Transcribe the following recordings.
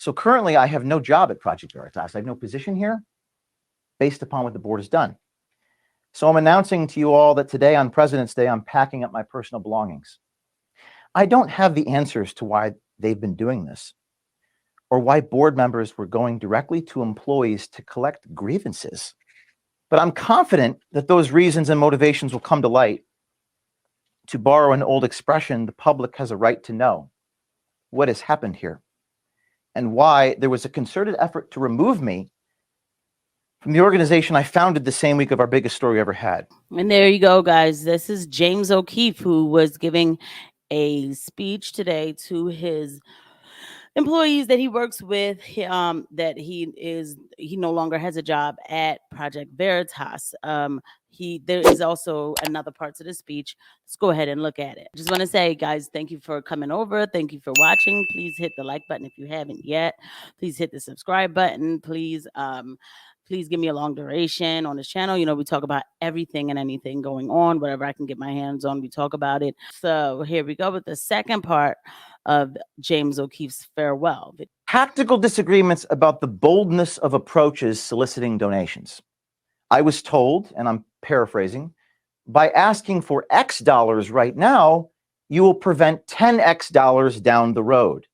So currently, I have no job at Project Veritas. I have no position here based upon what the board has done. So I'm announcing to you all that today on President's Day, I'm packing up my personal belongings. I don't have the answers to why they've been doing this or why board members were going directly to employees to collect grievances. But I'm confident that those reasons and motivations will come to light. To borrow an old expression, the public has a right to know what has happened here and why there was a concerted effort to remove me from the organization I founded the same week of our biggest story ever had. And there you go, guys. This is James O'Keefe, who was giving a speech today to his employees that he works with, that he no longer has a job at Project Veritas. There is also another part to the speech. Let's go ahead and look at it. Just want to say, guys, thank you for coming over. Thank you for watching. Please hit the like button if you haven't yet. Please hit the subscribe button. Please give me a long duration on this channel. We talk about everything and anything going on, whatever I can get my hands on, we talk about it. So here we go with the second part of James O'Keefe's farewell. Tactical disagreements about the boldness of approaches soliciting donations. I was told, and I'm paraphrasing, by asking for X dollars right now, you will prevent 10X dollars down the road.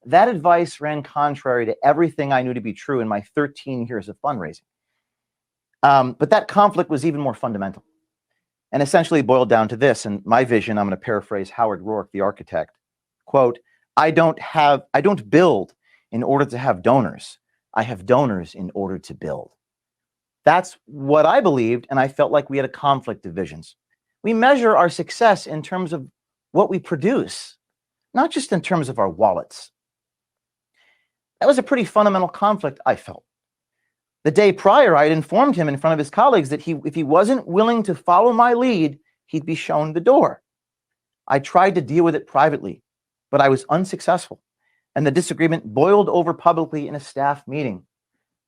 That advice ran contrary to everything I knew to be true in my 13 years of fundraising. But that conflict was even more fundamental and essentially boiled down to this. And my vision, I'm going to paraphrase Howard Rourke, the architect, quote, I don't build in order to have donors. I have donors in order to build. That's what I believed, and I felt like we had a conflict of visions. We measure our success in terms of what we produce, not just in terms of our wallets. That was a pretty fundamental conflict, I felt. The day prior, I had informed him in front of his colleagues that if he wasn't willing to follow my lead, he'd be shown the door. I tried to deal with it privately, but I was unsuccessful, and the disagreement boiled over publicly in a staff meeting.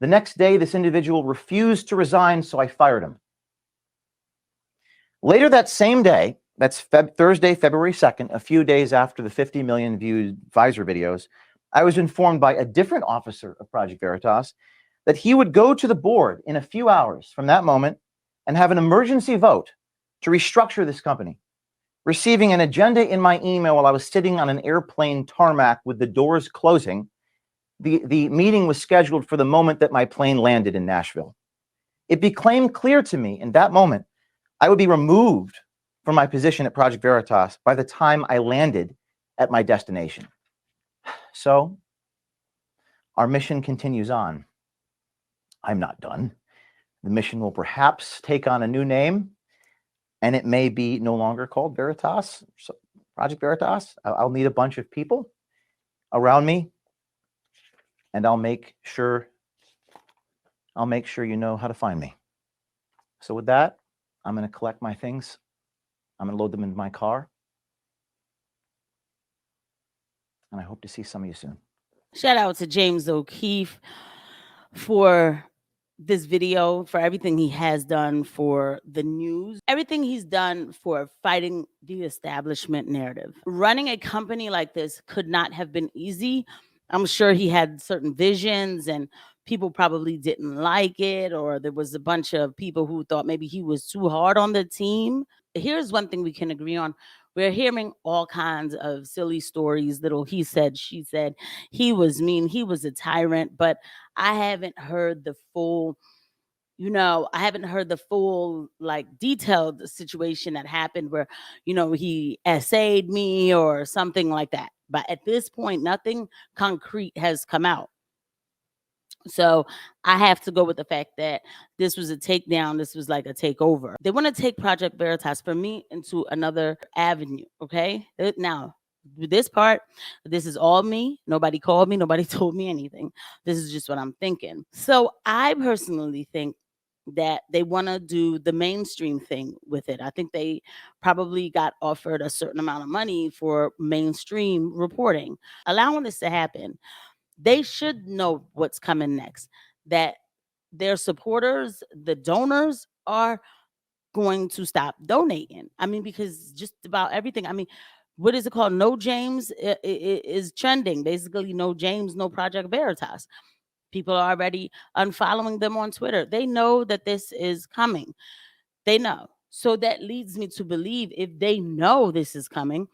The next day, this individual refused to resign, so I fired him. Later that same day, that's Thursday, February 2nd, a few days after the 50 million viewed Pfizer videos, I was informed by a different officer of Project Veritas that he would go to the board in a few hours from that moment and have an emergency vote to restructure this company. Receiving an agenda in my email while I was sitting on an airplane tarmac with the doors closing, the meeting was scheduled for the moment that my plane landed in Nashville. It became clear to me in that moment I would be removed from my position at Project Veritas by the time I landed at my destination. So our mission continues on. I'm not done. The mission will perhaps take on a new name, and it may be no longer called Veritas, Project Veritas. I'll need a bunch of people around me, and I'll make sure you know how to find me. So with that, I'm going to collect my things. I'm going to load them into my car. And I hope to see some of you soon. Shout out to James O'Keefe for this video, for everything he has done for the news, everything he's done for fighting the establishment narrative. Running a company like this could not have been easy. I'm sure he had certain visions and people probably didn't like it, or there was a bunch of people who thought maybe he was too hard on the team. Here's one thing we can agree on. We're hearing all kinds of silly stories, little he said, she said, he was mean, he was a tyrant, but I haven't heard the full, like detailed situation that happened where, he essayed me or something like that. But at this point, nothing concrete has come out. So I have to go with the fact that this was a takedown. This was like a takeover. They want to take Project Veritas for me into another avenue. Okay. Now, this part, this is all me. Nobody called me. Nobody told me anything. This is just what I'm thinking. So I personally think that they want to do the mainstream thing with it. I think they probably got offered a certain amount of money for mainstream reporting. Allowing this to happen, they should know what's coming next, that their supporters, the donors, are going to stop donating. I mean, because just about everything, what is it called? No James is trending. Basically, no James, no Project Veritas. People are already unfollowing them on Twitter. They know that this is coming. They know. So that leads me to believe if they know this is coming,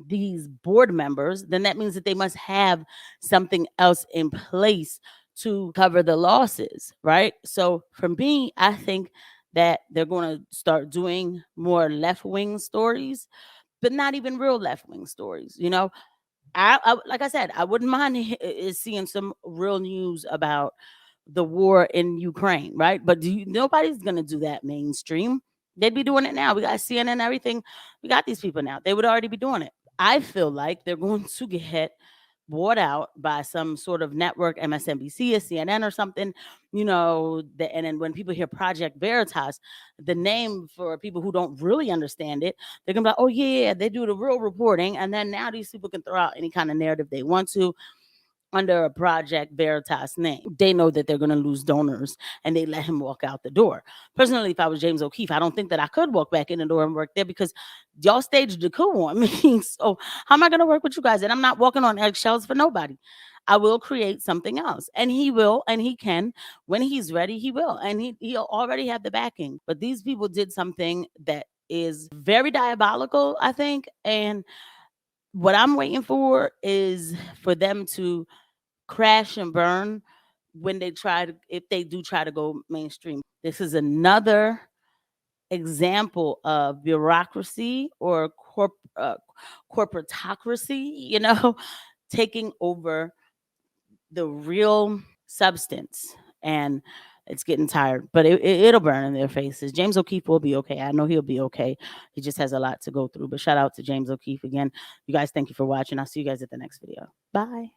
these board members, then that means that they must have something else in place to cover the losses, right? So for me, I think that they're going to start doing more left wing stories, but not even real left wing stories. You know, I like I said, I wouldn't mind seeing some real news about the war in Ukraine, right? But nobody's gonna do that mainstream. They'd be doing it now. We got CNN, everything. We got these people now. They would already be doing it. I feel like they're going to get bought out by some sort of network, MSNBC or CNN or something, you know. And then when people hear Project Veritas, the name for people who don't really understand it, they're gonna be like, oh yeah, they do the real reporting. And then now these people can throw out any kind of narrative they want to under a Project Veritas name. They know that they're going to lose donors and they let him walk out the door. Personally, if I was James O'Keefe, I don't think that I could walk back in the door and work there because y'all staged the coup on me. So how am I going to work with you guys? And I'm not walking on eggshells for nobody. I will create something else. And he will, and he can. When he's ready, he will. And he'll already have the backing. But these people did something that is very diabolical, I think. And what I'm waiting for is for them to crash and burn when they try to, if they do try to go mainstream. This is another example of bureaucracy or corporatocracy, you know, taking over the real substance. And it's getting tired, but it'll burn in their faces. James O'Keefe will be okay. I know he'll be okay. He just has a lot to go through. But shout out to James O'Keefe again. You guys, thank you for watching. I'll see you guys at the next video. Bye.